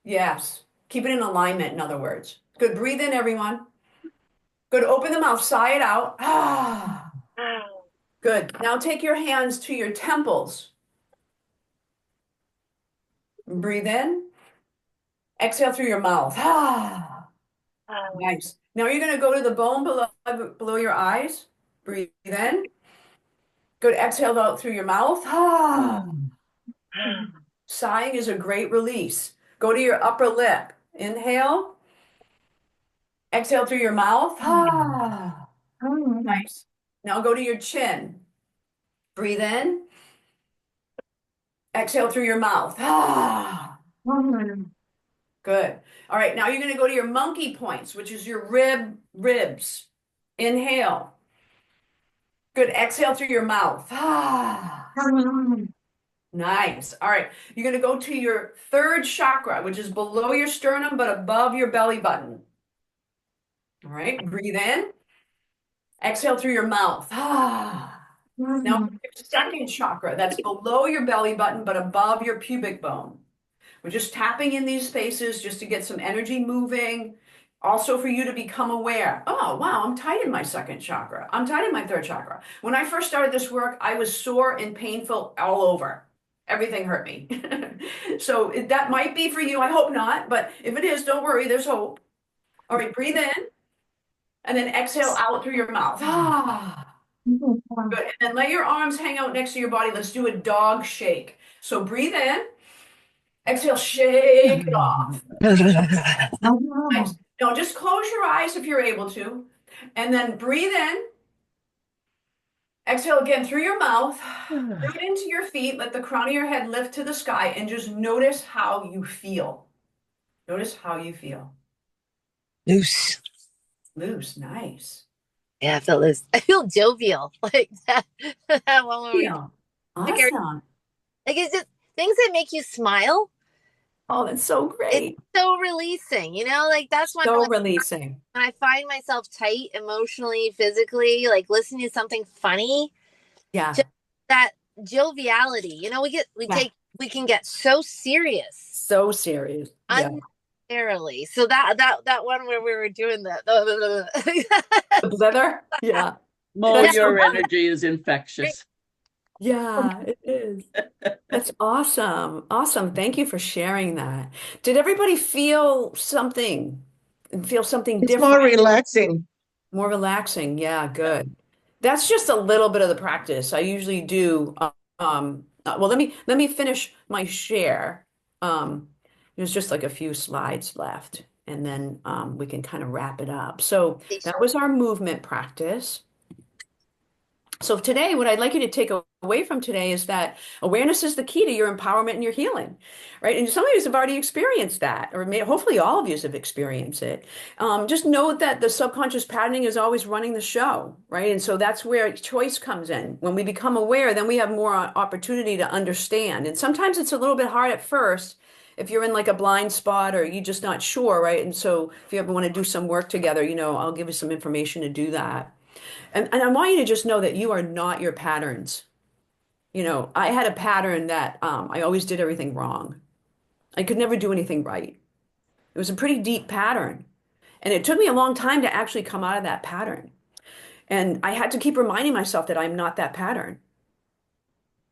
Yes. Keep it in alignment, in other words. Good. Breathe in, everyone. Good. Open the mouth, sigh it out. Good. Now take your hands to your temples. Breathe in. Exhale through your mouth. Nice. Now you're going to go to the bone below your eyes. Breathe in. Good. Exhale out through your mouth. Sighing is a great release. Go to your upper lip. Inhale. Exhale through your mouth. Nice. Now go to your chin. Breathe in. Exhale through your mouth. Good. All right, now you're going to go to your monkey points, which is your ribs. Inhale. Good. Exhale through your mouth. Nice. All right, you're going to go to your third chakra, which is below your sternum but above your belly button. All right, breathe in. Exhale through your mouth. Now, your second chakra, that's below your belly button but above your pubic bone. We're just tapping in these spaces just to get some energy moving. Also for you to become aware. Oh, wow, I'm tight in my second chakra. I'm tight in my third chakra. When I first started this work, I was sore and painful all over. Everything hurt me. So that might be for you. I hope not. But if it is, don't worry. There's hope. All right, breathe in. And then exhale out through your mouth. Good. And then let your arms hang out next to your body. Let's do a dog shake. So breathe in. Exhale, shake it off. Nice. Now just close your eyes if you're able to. And then breathe in. Exhale again through your mouth. Root into your feet. Let the crown of your head lift to the sky and just notice how you feel. Notice how you feel. Loose. Loose. Nice. Yeah, I feel loose. I feel jovial. Like that. That one where Yeah. Awesome. like it's just things that make you smile. Oh, that's so great. It's so releasing, like that's when So releasing. when I find myself tight emotionally, physically, like listening to something funny, Yeah. just that joviality, we can get so serious. So serious. Yeah. Unnecessarily. So that one where we were doing that. The leather? Yeah. Mo, That's your so energy is infectious. Yeah, it is. That's awesome. Awesome. Thank you for sharing that. Did everybody feel something and feel something It's more different? relaxing. More relaxing. Yeah, good. That's just a little bit of the practice. I usually do. Well, let me finish my share. There's just like a few slides left, and then we can kind of wrap it up. So that was our movement practice. So today, what I'd like you to take away from today is that awareness is the key to your empowerment and your healing, right? And some of you have already experienced that, or hopefully all of you have experienced it. Just know that the subconscious patterning is always running the show, right? And so that's where choice comes in. When we become aware, then we have more opportunity to understand. And sometimes it's a little bit hard at first if you're in like a blind spot or you're just not sure, right? And so if you ever want to do some work together, I'll give you some information to do that. And I want you to just know that you are not your patterns. I had a pattern that I always did everything wrong. I could never do anything right. It was a pretty deep pattern. And it took me a long time to actually come out of that pattern. And I had to keep reminding myself that I'm not that pattern.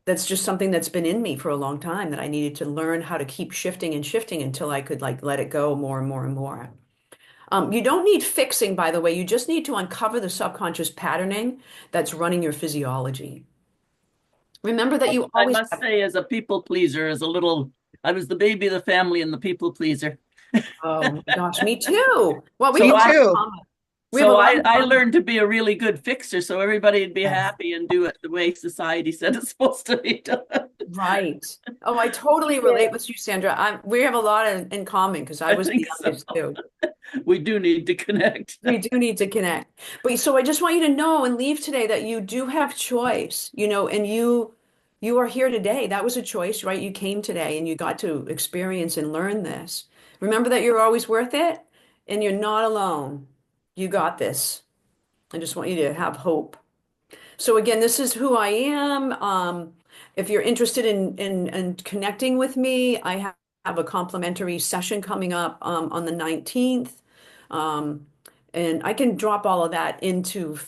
That's just something that's been in me for a long time that I needed to learn how to keep shifting and shifting until I could like let it go more and more and more. You don't need fixing, by the way. You just need to uncover the subconscious patterning that's running your physiology. Remember that you I always must have. say, as a people pleaser, I was the baby of the family and the people pleaser. Oh my gosh, me too. Well, we have So a Me lot I, in too. common. We have a so lot I, in I common. learned to be a really good fixer, so everybody would be Yes. happy and do it the way society said it's supposed to be done. Right. Oh, I totally Yeah. relate with you, Sandra. We have a lot in common because I I was the think so. youngest too. We do need to connect. We do need to connect. But so I just want you to know and leave today that you do have choice, and you are here today. That was a choice, right? You came today and you got to experience and learn this. Remember that you're always worth it and you're not alone. You got this. I just want you to have hope. So again, this is who I am. If you're interested in connecting with me, have a complimentary session coming up on the 19th. Um, and I can drop all of that into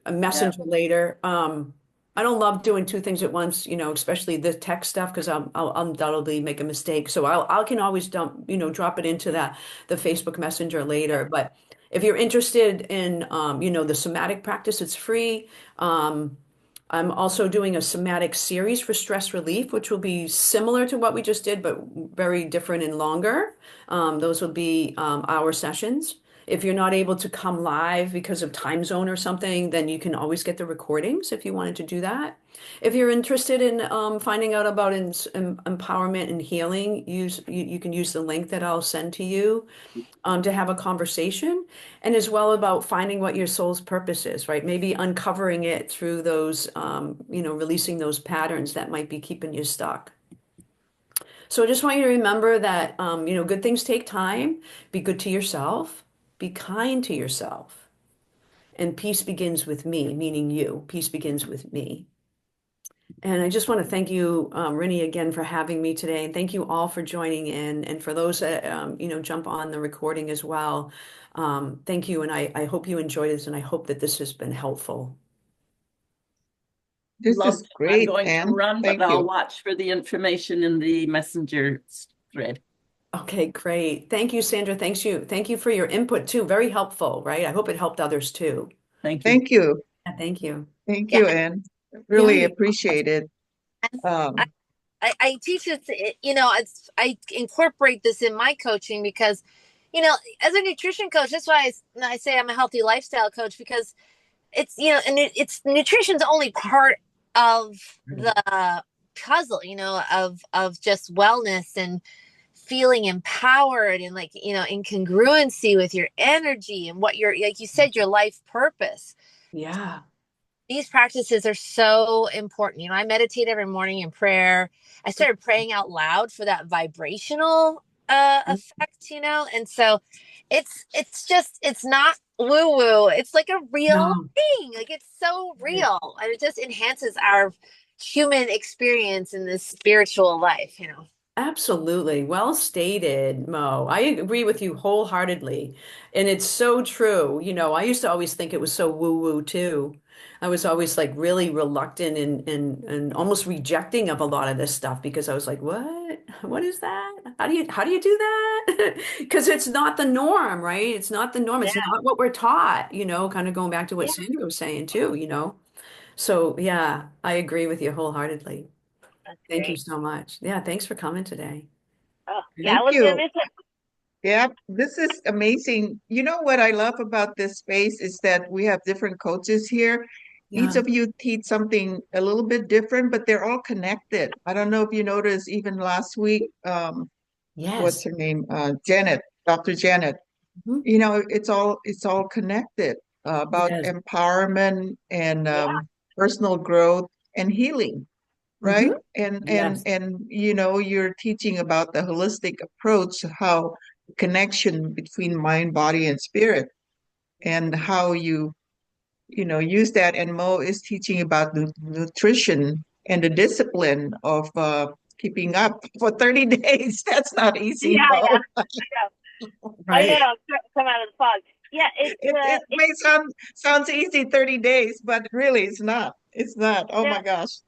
a Yeah. messenger later. I don't love doing two things at once, especially the tech stuff because I'll undoubtedly make a mistake. So I can always drop it into the Facebook Messenger later. But if you're interested in, the somatic practice, it's free. Um, I'm also doing a somatic series for stress relief, which will be similar to what we just did, but very different and longer. Those will be hour sessions. If you're not able to come live because of time zone or something, then you can always get the recordings if you wanted to do that. If you're interested in finding out about empowerment and healing, you can use the link that I'll send to you to have a conversation, and as well about finding what your soul's purpose is, right? Maybe uncovering it through those, releasing those patterns that might be keeping you stuck. So I just want you to remember that, good things take time. Be good to yourself. Be kind to yourself. And peace begins with me, meaning you. Peace begins with me. And I just want to thank you, Rinny, again for having me today. And thank you all for joining in. And for those that, jump on the recording as well, thank you. And I hope you enjoyed this and I hope that this has been helpful. This Love. is I'm great, going to Anne. run, but Thank I'll you. watch for the information in the messenger thread. Okay, great. Thank you, Sandra. Thanks you. Thank you for your input too. Very helpful, right? I hope it helped others too. Thank you. Thank you. Yeah, thank you. Thank Yeah. you, Anne. Really Yeah. appreciate it. I, Um, I teach it, I incorporate this in my coaching because, as a nutrition coach, that's why I say I'm a healthy lifestyle coach because it's, and it's nutrition's only part of the puzzle, of just wellness and feeling empowered and like, in congruency with your energy and what your, like you said, your life purpose. Yeah. These practices are so important. I meditate every morning in prayer. I started praying out loud for that vibrational effect, and so it's not woo woo. It's like a real No. thing. Like it's so real, and it just enhances our human experience in this spiritual life. Absolutely. Well stated, Mo. I agree with you wholeheartedly. And it's so true. I used to always think it was so woo-woo too. I was always like really reluctant and almost rejecting of a lot of this stuff because I was like, what? What is that? How do you do that? Because it's not the norm, right? It's not the norm. Yeah, It's not what we're taught, kind of going back to what yeah, Sandra was saying too. So yeah, I agree with you wholeheartedly. that's Thank you great. so much. Yeah, thanks for coming today. Oh, yeah, I Thank was gonna you. miss it. Yeah, this is amazing. You know what I love about this space is that we have different coaches here. Each Yeah. of you teach something a little bit different, but they're all connected. I don't know if you noticed, even last week, what's Yes. her name? Janet, Dr. Janet. Mhm. It's all connected about Yes. empowerment and Yeah, personal growth and healing. right? Mhm. And Yes. you're teaching about the holistic approach, how connection between mind, body, and spirit, and how you use that. And Mo is teaching about the nutrition and the discipline of keeping up for 30 days. That's not easy, Yeah, Mo. I Right. know. Come out of the fog. Yeah, It may sounds easy, 30 days, but really it's not. It's not. Oh no, my gosh.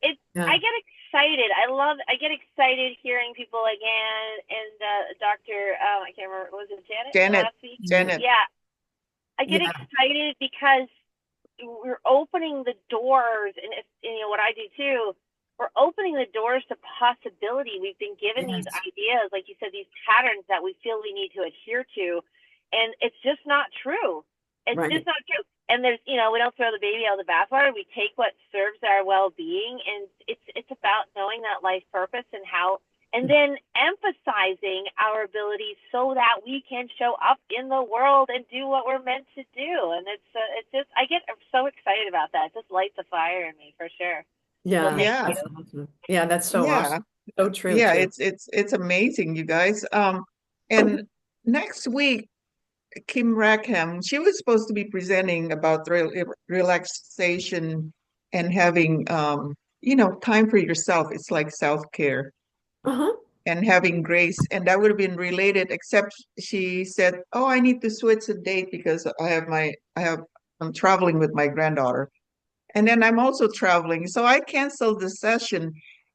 it's. I Yeah. get excited. I get excited hearing people like Ann and Dr. I can't remember. Was it Janet Janet, last week? Yeah. Janet. Yeah, I get Yeah. excited because we're opening the doors, and it's, what I do too. We're opening the doors to possibility. We've been given these Yes. ideas, like you said, these patterns that we feel we need to adhere to, and it's just not true. It's just Right. not true. And there's, we don't throw the baby out of the bathwater. We take what serves our well-being, and it's about knowing that life purpose and how, and then emphasizing our abilities so that we can show up in the world and do what we're meant to do. And it's just, I get so excited about that. It just lights a fire in me for sure. So Yeah. thank Yeah. you. That's awesome. Yeah, that's so Yeah. awesome. So true Yeah, too. it's amazing, you guys. And next week, Kim Rackham, she was supposed to be presenting about relaxation and having time for yourself. It's like self-care Uh-huh. and having grace. And that would have been related, except she said, "Oh, I need to switch the date because I'm traveling with my granddaughter." And then I'm also traveling. So I canceled the session.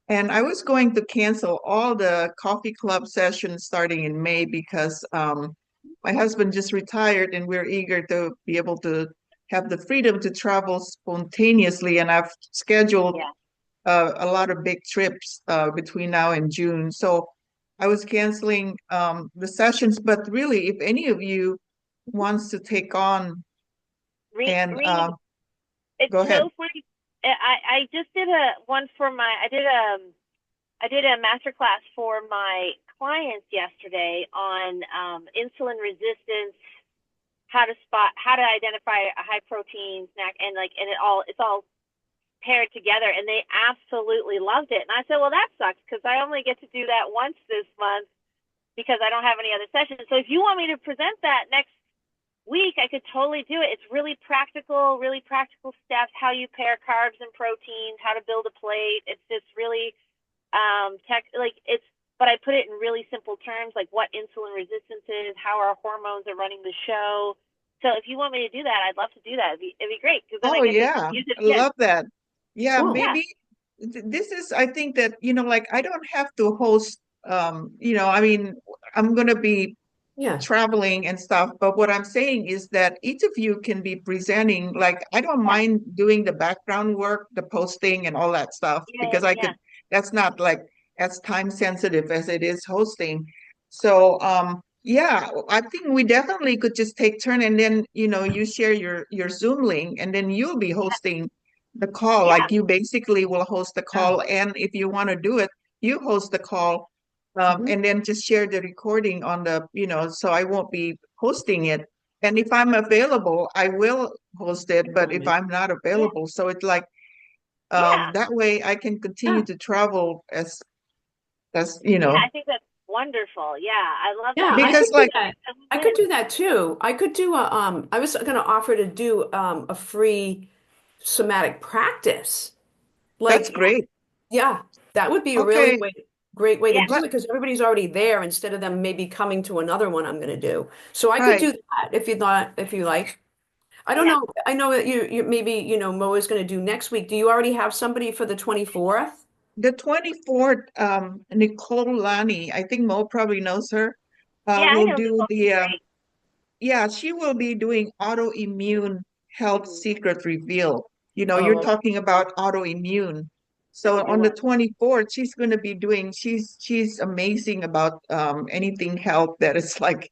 And I was going to cancel all the coffee club sessions starting in May because my husband just retired and we're eager to be able to have the freedom to travel spontaneously. And I've scheduled Yeah. a lot of big trips between now and June. So I was canceling the sessions. But really, if any of you wants to take on and Read. It's go ahead. so funny. I just did I did a master class for my clients yesterday on insulin resistance, how to identify a high protein snack, and it's all paired together, and they absolutely loved it. And I said, well, that sucks because I only get to do that once this month because I don't have any other sessions. So if you want me to present that next week, I could totally do it. It's really practical steps, how you pair carbs and proteins, how to build a plate. It's just really but I put it in really simple terms, like what insulin resistance is, how our hormones are running the show. So if you want me to do that, I'd love to do that. It'd be great because then I Oh get to yeah, use it I again. love that. Yeah, Cool. Yeah, maybe this is, I think that, like I don't have to host, I mean, I'm gonna be Yeah. traveling and stuff, but what I'm saying is that each of you can be presenting, like I don't yeah, mind doing the background work, the posting and all that stuff, yeah, because I yeah, could, that's not like as time sensitive as it is hosting. So yeah, I think we definitely could just take turn and then, you share your Zoom link and then you'll be hosting the call. yeah, Like you basically will host the Yeah. call, and if you want to do it, you host the call, Mhm. and then just share the recording on so I won't be hosting it. And if I'm available, I will host it, but if I'm not yeah, available, so it's like yeah. that way I can continue Yeah. to travel as Yeah, I think that's wonderful. Yeah, I love that. Yeah, I because could do like that. I love I could it. do that too. I could do I was going to offer to do a free somatic practice. that's Like, great. yeah, that would be a really Okay, great way to Yeah, do it let because everybody's already there instead of them maybe coming to another one I'm going to do. So I could right. do that if you like. I don't yeah. know. I know that you maybe, Mo is going to do next week. Do you already have somebody for the 24th? The 24th, Nicole Lani, I think Mo probably knows her, Yeah, I will know do Nicole. She's the great. yeah, she will be doing autoimmune health Mm-hmm. secret reveal. You're Oh, talking about autoimmune. That's a So good on the one. 24th, she's going to be doing, she's amazing about anything health that is like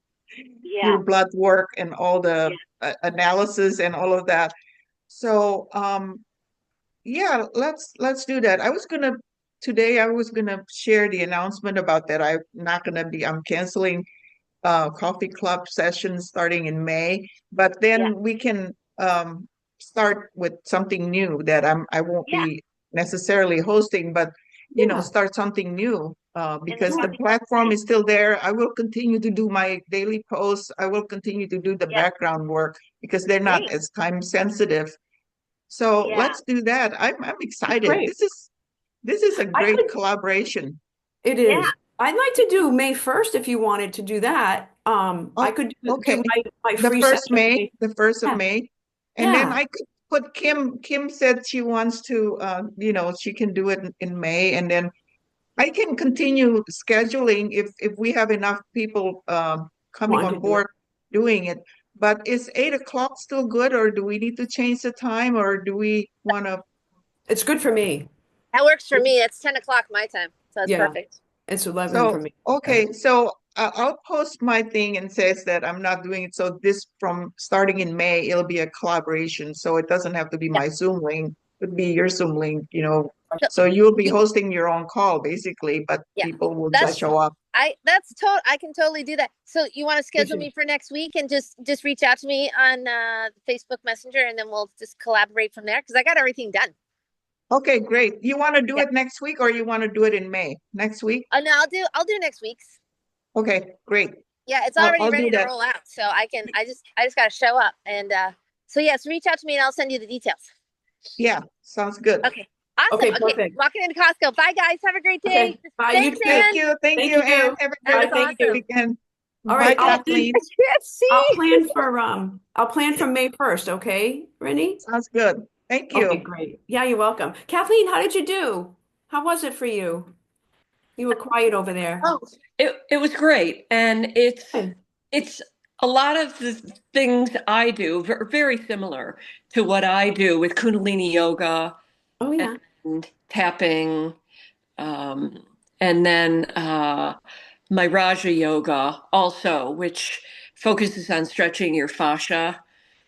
Yeah, your blood work and all the yeah, analysis and all of that. So yeah, let's do that. Today I was gonna share the announcement about that. I'm canceling coffee club sessions starting in May, but yeah, then we can start with something new that I won't yeah. be. necessarily hosting, but Yeah. start something new. Because the coffee club platform site. is still there. I will continue to do my daily posts. I will continue to do the Yeah, background work because they're not great. as time sensitive. So Yeah, let's do that. I'm That's excited. great. This is a I great could, collaboration. it yeah, is. I'd like to do May 1st if you wanted to do that. I Oh, could do okay. my The free first session. May, the first of Yeah. May. And then Yeah. I could put Kim. Kim said she wants to, she can do it in May. And then I can continue scheduling if we have enough people coming Want to on do it. board doing it. But is 8 o'clock still good, or do we need to change the time, or do we want to? It's good for me. That works for me. It's 10 o'clock my time, so that's Yeah. perfect. It's 11 for So, me. okay, so I'll post my thing and says that I'm not doing it. So this from starting in May, it'll be a collaboration. So it doesn't have to be Yeah. my Zoom link. It would be your Zoom link. So, So you'll be you- hosting your own call basically, but yeah, people will just that's show up. I can totally do that. So you want to schedule me for next week and just reach out to me on Facebook Messenger, and then we'll just collaborate from there because I got everything done. Okay, great. You want to do Yeah. it next week or you want to do it in May? Next week? Oh no, I'll do next week's. Okay, great. Yeah, it's I'll, already I'll do ready to that. roll out. So I just gotta show up. And so yes, reach out to me and I'll send you the details. Yeah, sounds good. Okay. Awesome. Okay, Okay. perfect. Walking into Costco. Bye guys. Have a great day. Okay. Bye, you Thanks, too. Ann. Thank you. Thank Thank you, Anne. you. Have a That great was Thank you. awesome. weekend. All Bye, right, Kathleen. I can't see. I'll plan for May 1st, okay, Rennie? Sounds good. Thank Okay, you. great. Yeah, you're welcome. Kathleen, how did you do? How was it for you? You were quiet over there. Oh, it was great. And it's Good. it's a lot of the things I do very similar to what I do with Kundalini yoga Oh, yeah. and tapping, and then my Raja yoga also, which focuses on stretching your fascia.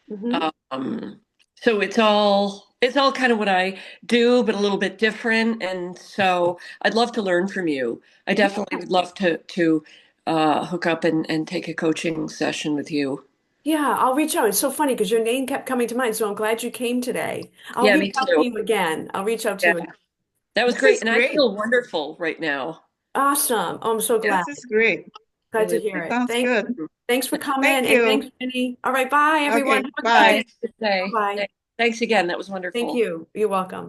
Hmm. Um, so it's all kind of what I do, but a little bit different. And so I'd love to learn from you. I definitely would love to hook up and take a coaching session with you. Yeah, I'll reach out. It's so funny because your name kept coming to mind, so I'm glad you came today. I'll Yeah, reach me out to too. you again. I'll reach out to Yeah, you again. that was This great, is and I great. feel wonderful right now. Awesome. Oh, I'm so glad. This is great. Glad to hear It it. sounds good. Thanks for coming Thank and you. thanks, Rennie. All right, bye, everyone. Okay, Have a good bye. day. Have a good day. Bye. Thanks again. That was Thank wonderful. you. You're welcome.